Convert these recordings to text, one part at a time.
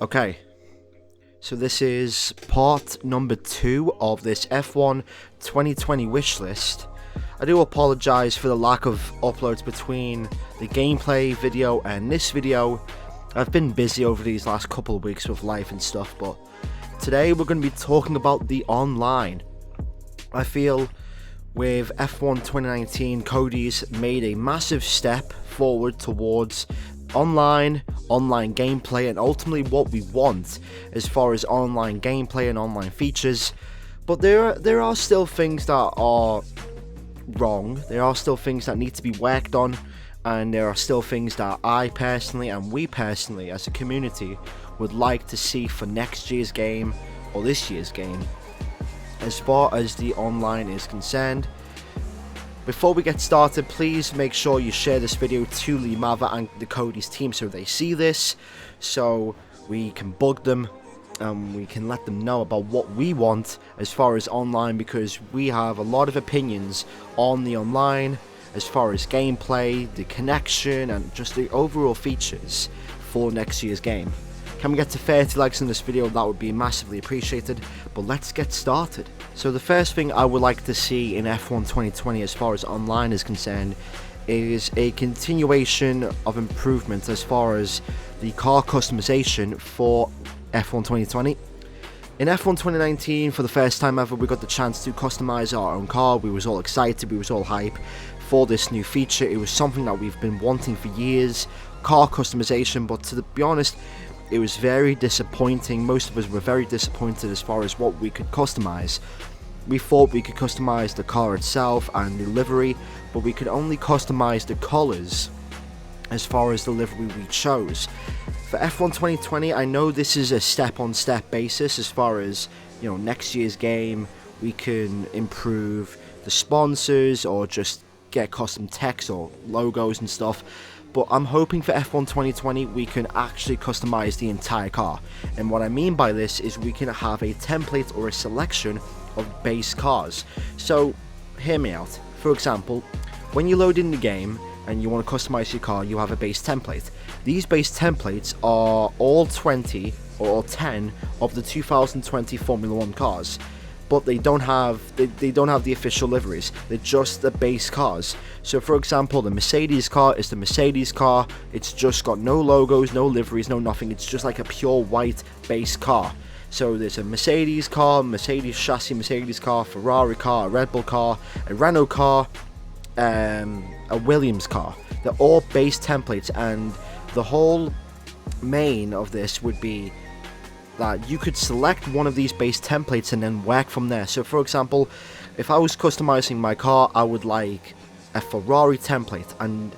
Okay, so this is part number 2 of this F1 2020 wish list. I do apologise for the lack of uploads between the gameplay video and this video. I've been busy over these last couple of weeks with life and stuff, but today we're going to be talking about the online. I feel with F1 2019, Cody's made a massive step forward towards online gameplay, and ultimately what we want as far as online gameplay and online features. But there are still things that are wrong. There are still things that need to be worked on, and there are still things that I personally and we personally as a community would like to see for next year's game or this year's game as far as the online is concerned. Before we get started, please make sure you share this video to Limava and the Cody's team so they see this, so we can bug them and we can let them know about what we want as far as online, because we have a lot of opinions on the online as far as gameplay, the connection, and just the overall features for next year's game. Can we get to 30 likes on this video? That would be massively appreciated, but let's get started. So the first thing I would like to see in F1 2020 as far as online is concerned is a continuation of improvements as far as the car customization for F1 2020. In F1 2019, for the first time ever, we got the chance to customize our own car. We was all excited, we was all hype for this new feature. It was something that we've been wanting for years, car customization, but to be honest, it was very disappointing. Most of us were very disappointed as far as what we could customize. We thought we could customize the car itself and the livery, but we could only customize the colors as far as the livery we chose. For F1 2020, I know this is a step-on-step basis as far as, next year's game. We can improve the sponsors or just get custom text or logos and stuff. But I'm hoping for F1 2020 we can actually customize the entire car. And what I mean by this is we can have a template or a selection of base cars. So hear me out. For example, when you load in the game and you want to customize your car, you have a base template. These base templates are all 20 or 10 of the 2020 Formula 1 cars. But they don't have the official liveries. They're just the base cars. So for example, the Mercedes car is the Mercedes car. It's just got no logos, no liveries, no nothing. It's just like a pure white base car. So there's a Mercedes car, Mercedes chassis, Mercedes car, Ferrari car, a Red Bull car, a Renault car, a Williams car. They're all base templates, and the whole main of this would be that you could select one of these base templates and then work from there. So for example, if I was customizing my car, I would like a Ferrari template, and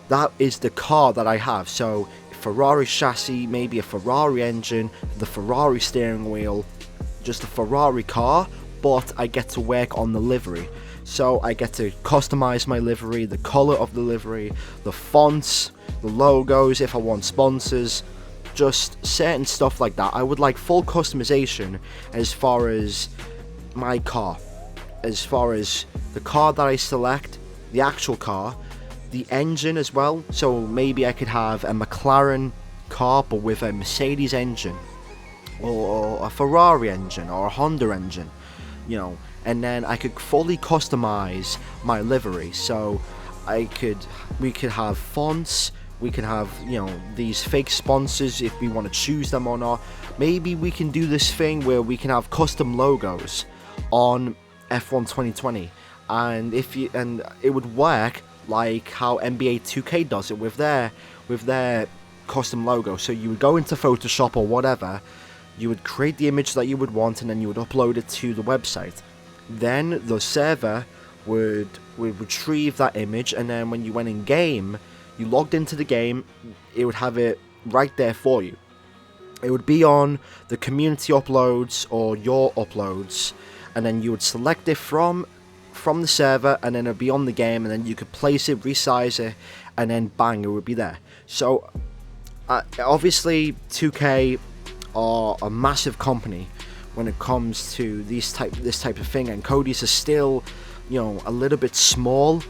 that is the car that I have. So Ferrari chassis, maybe a Ferrari engine, the Ferrari steering wheel, just a Ferrari car, but I get to work on the livery. So I get to customize my livery, the color of the livery, the fonts, the logos, if I want sponsors, just certain stuff like that. I would like full customization as far as my car, as far as the car that I select, the actual car, the engine as well. So maybe I could have a McLaren car but with a Mercedes engine, or a Ferrari engine, or a Honda engine, and then I could fully customize my livery. So we could have fonts, we can have, these fake sponsors if we want to choose them or not. Maybe we can do this thing where we can have custom logos on F1 2020, and it would work like how NBA 2K does it with their custom logo. So you would go into Photoshop or whatever, you would create the image that you would want, and then you would upload it to the website. Then the server would retrieve that image, and then when you went in game, you logged into the game, it would have it right there for you. It would be on the community uploads or your uploads, and then you would select it from the server, and then it would be on the game, and then you could place it, resize it, and then bang, it would be there. So obviously 2K are a massive company when it comes to this type of thing, and Cody's is still, a little bit small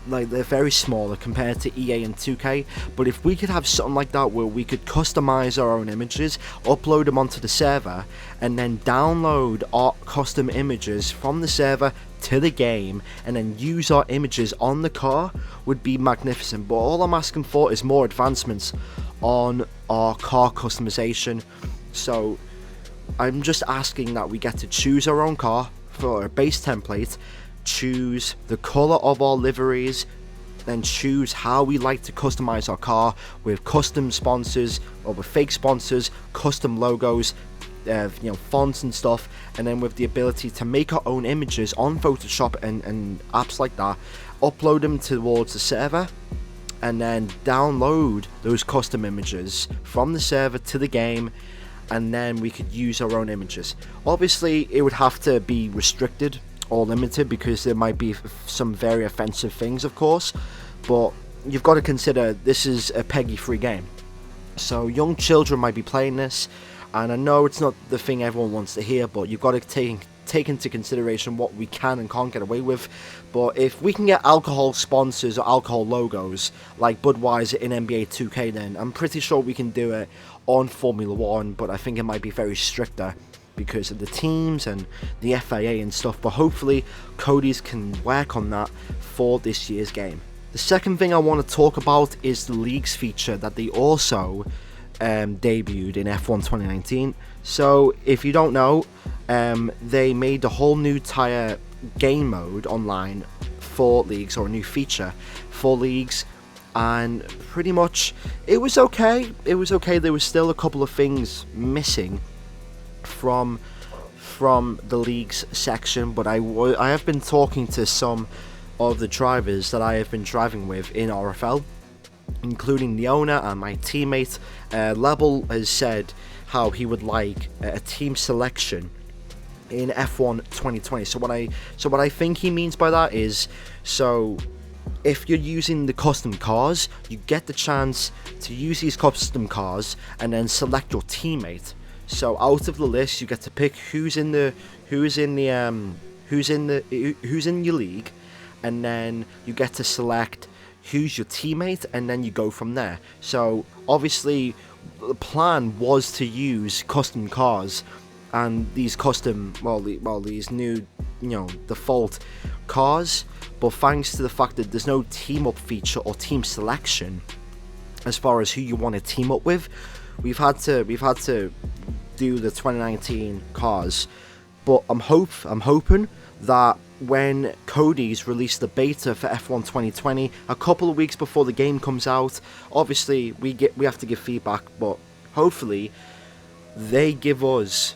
like they're very smaller compared to EA and 2K, but if we could have something like that where we could customize our own images, upload them onto the server, and then download our custom images from the server to the game, and then use our images on the car, would be magnificent. But all I'm asking for is more advancements on our car customization. So I'm just asking that we get to choose our own car for our base template, choose the color of our liveries, then choose how we like to customize our car with custom sponsors or with fake sponsors, custom logos, fonts and stuff, and then with the ability to make our own images on Photoshop and apps like that, upload them towards the server, and then download those custom images from the server to the game, and then we could use our own images. Obviously it would have to be restricted or limited, because there might be some very offensive things, of course, but you've got to consider this is a PEGI free game, so young children might be playing this, and I know it's not the thing everyone wants to hear, but you've got to take into consideration what we can and can't get away with. But if we can get alcohol sponsors or alcohol logos like Budweiser in NBA 2K, then I'm pretty sure we can do it on Formula 1, but I think it might be very stricter because of the teams and the FIA and stuff, but hopefully Cody's can work on that for this year's game. The second thing I want to talk about is the leagues feature that they also debuted in F1 2019. So if you don't know, they made a whole new entire game mode online for leagues, or a new feature for leagues, and pretty much it was okay. There was still a couple of things missing from the leagues section, but I have been talking to some of the drivers that I have been driving with in RFL, including the owner and my teammate. Lebel has said how he would like a team selection in F1 2020. So what I think he means by that is, so if you're using the custom cars, you get the chance to use these custom cars and then select your teammate. So out of the list, you get to pick who's in your league, and then you get to select who's your teammate, and then you go from there. So obviously the plan was to use custom cars and these custom, these new, default cars, but thanks to the fact that there's no team up feature or team selection as far as who you want to team up with, we've had to do the 2019 cars. But I'm hoping that when Cody's released the beta for F1 2020 a couple of weeks before the game comes out, obviously we have to give feedback, but hopefully they give us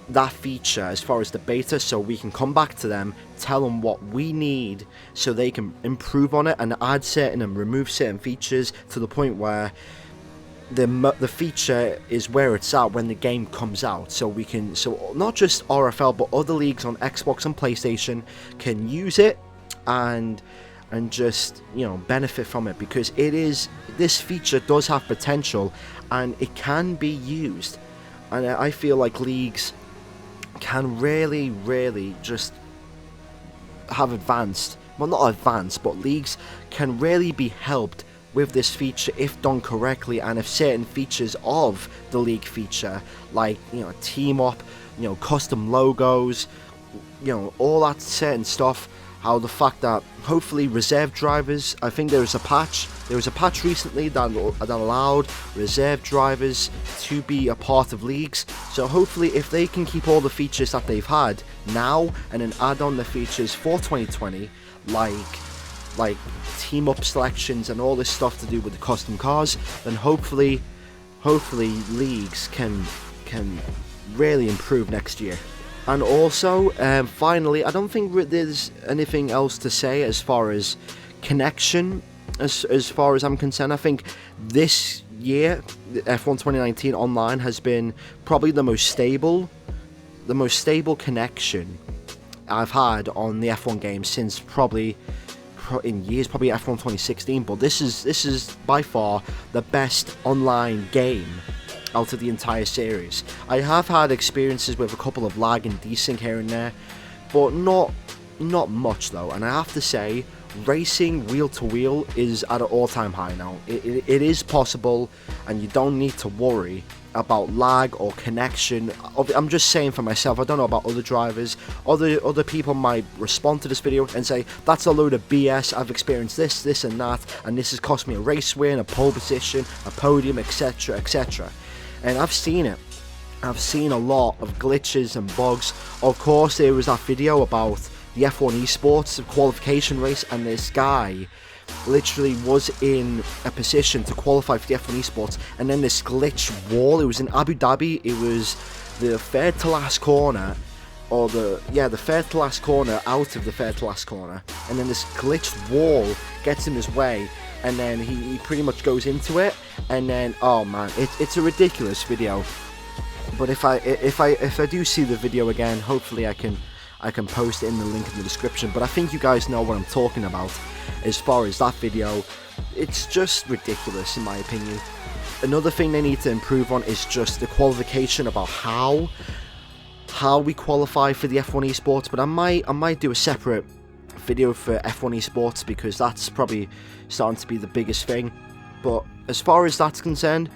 that feature as far as the beta, so we can come back to them, tell them what we need so they can improve on it and add certain and remove certain features to the point where the feature is where it's at when the game comes out, so not just RFL but other leagues on Xbox and PlayStation can use it and just benefit from it, because this feature does have potential and it can be used, and I feel like leagues can really just have but leagues can really be helped with this feature if done correctly, and if certain features of the league feature, like team up, custom logos, all that certain stuff, how the fact that hopefully reserve drivers, I think there was a patch recently that allowed reserve drivers to be a part of leagues. So hopefully if they can keep all the features that they've had now and then add on the features for 2020, like team up selections and all this stuff to do with the custom cars, then hopefully leagues can really improve next year. And also, finally, I don't think there's anything else to say as far as connection, as far as I'm concerned. I think this year, F1 2019 online has been probably the most stable connection I've had on the F1 game since probably F1 2016. But this is by far the best online game out of the entire series. I have had experiences with a couple of lag and desync here and there, but not much though. And I have to say, racing wheel to wheel is at an all-time high now. It is possible, and you don't need to worry about lag or connection. I'm just saying for myself, I don't know about other drivers. Other people might respond to this video and say, that's a load of BS, I've experienced this and that, and this has cost me a race win, a pole position, a podium, etc, etc. And I've seen it. I've seen a lot of glitches and bugs. Of course, there was that video about the F1 esports qualification race, and this guy literally was in a position to qualify for the F1 esports, and then this glitch wall. It was in Abu Dhabi. It was the third to last corner, or the third to last corner out of the third to last corner, and then this glitched wall gets in his way, and then he pretty much goes into it, and then oh man, it's a ridiculous video. But if I do see the video again, hopefully I can post it in the link in the description. But I think you guys know what I'm talking about as far as that video. It's just ridiculous in my opinion. Another thing they need to improve on is just the qualification, about how we qualify for the F1 esports. But I might do a separate video for F1 esports, because that's probably starting to be the biggest thing. But as far as that's concerned,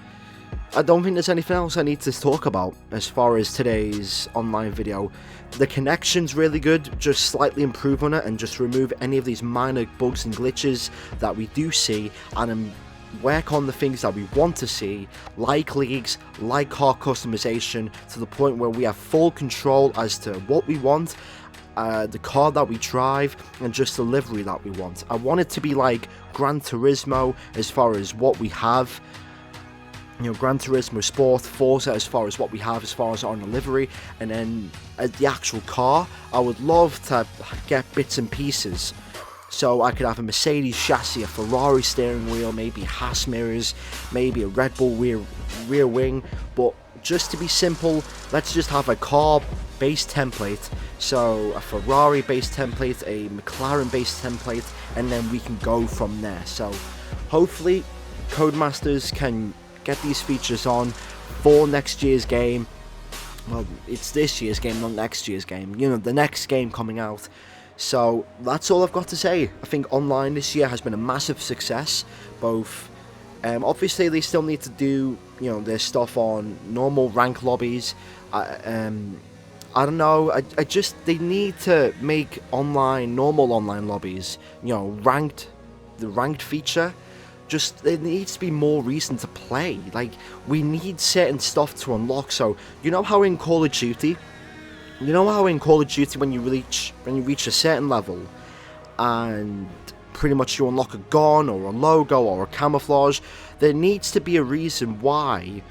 I don't think there's anything else I need to talk about as far as today's online video. The connection's really good, just slightly improve on it and just remove any of these minor bugs and glitches that we do see, and work on the things that we want to see, like leagues, like car customization, to the point where we have full control as to what we want, the car that we drive, and just the livery that we want. I want it to be like Gran Turismo as far as what we have. You know, Gran Turismo Sport, Forza, as far as what we have as far as on the livery, and then the actual car, I would love to get bits and pieces. So I could have a Mercedes chassis, a Ferrari steering wheel, maybe Haas mirrors, maybe a Red Bull rear wing. But just to be simple, let's just have a car-based template. So a Ferrari-based template, a McLaren-based template, and then we can go from there. So hopefully Codemasters can get these features on for next year's game. Well, it's this year's game, not next year's game. You know, the next game coming out. So that's all I've got to say. I think online this year has been a massive success. Both, obviously they still need to do, you know, their stuff on normal rank lobbies. I don't know. I just, they need to make normal online lobbies, you know, the ranked feature. Just, there needs to be more reason to play. Like, we need certain stuff to unlock. So you know how in Call of Duty, when you reach a certain level, and pretty much you unlock a gun or a logo or a camouflage, there needs to be a reason why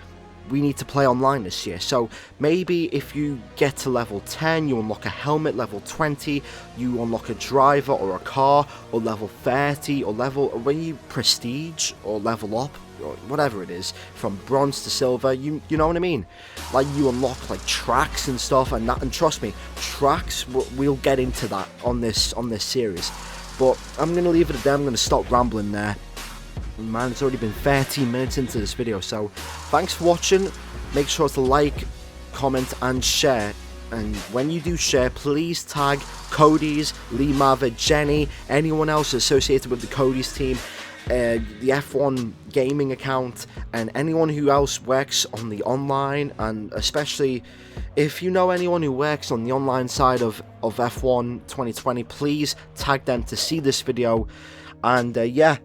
we need to play online this year. So maybe if you get to level 10, you unlock a helmet. Level 20, you unlock a driver or a car. Or level 30, or when you prestige or level up, or whatever it is, from bronze to silver, you know what I mean? Like, you unlock like tracks and stuff, and trust me, tracks, we'll get into that on this series. But I'm gonna leave it at that. I'm gonna stop rambling there. Man, it's already been 13 minutes into this video, so thanks for watching. Make sure to like, comment and share, and when you do share, please tag Cody's, Lee Mather, Jenny, anyone else associated with the Cody's team, the F1 gaming account, and anyone who else works on the online. And especially if you know anyone who works on the online side of F1 2020, please tag them to see this video. And yeah,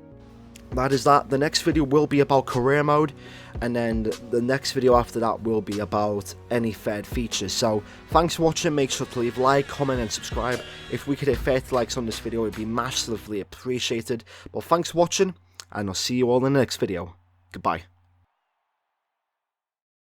that is that. The next video will be about career mode, and then the next video after that will be about any third features. So thanks for watching. Make sure to leave a like, comment and subscribe. If we could hit 30 likes on this video, it would be massively appreciated. But thanks for watching, and I'll see you all in the next video. Goodbye.